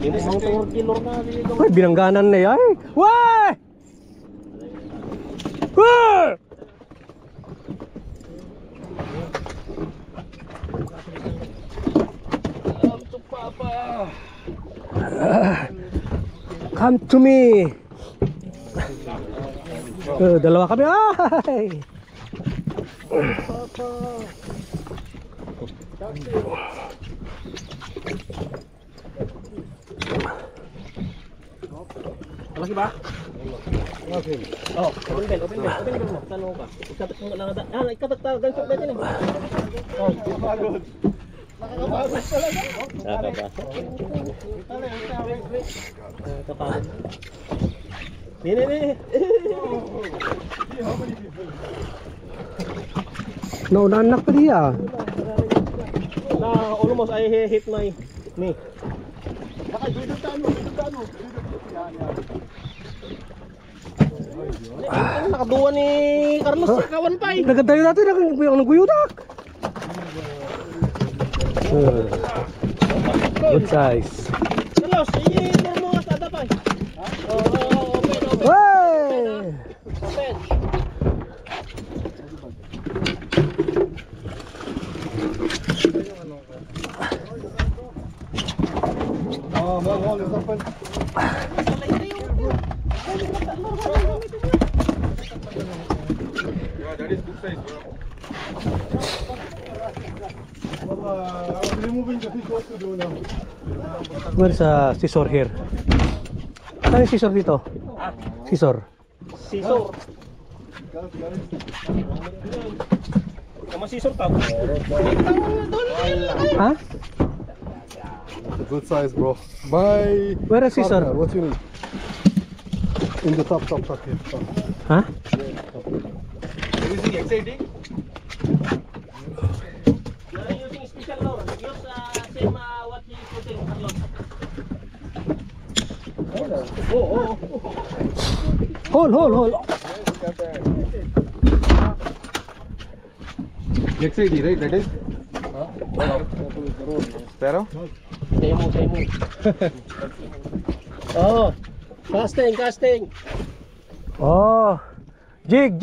Ay, binangganan na yan. Wah! Wah! Come to me. Dalawa kami. Ay! Lagi ba? Okay. Oh, open bell mo. Tanong ka. Ikatat mo lang ada. Ikatat ta gansok natin eh. Oh, pagod. Nakakapagod talaga. Nakakapagod. Ni. No, nanak pa dia. Na almost I hit my knee. Dito tano. Nakaduwa ni Carlos sa kawan pa eh. Nagadayo natin ang naguyudak. Good size. Carlos, i-more mo at ada pa eh. Open. Open. Wall is open. Yeah, that is good size, bro. I'm removing the fish. What to do now? Where's a scissor here? Saan yung scissor dito? Scissor. Sama scissor tao. Ha? Good size, bro. Buy. Where is scissor? What you need? In the top here. Ha? Using exciting? Using special law. Use same what he is using. Hold. XID, right? That is? Pero? Say mo. Oh, casting. Oh. Jig.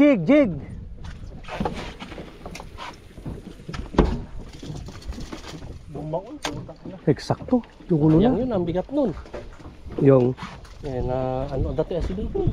Eksakto. Yung ulo na. Yun ang bigat nun. Yung Ano dati asibig ko.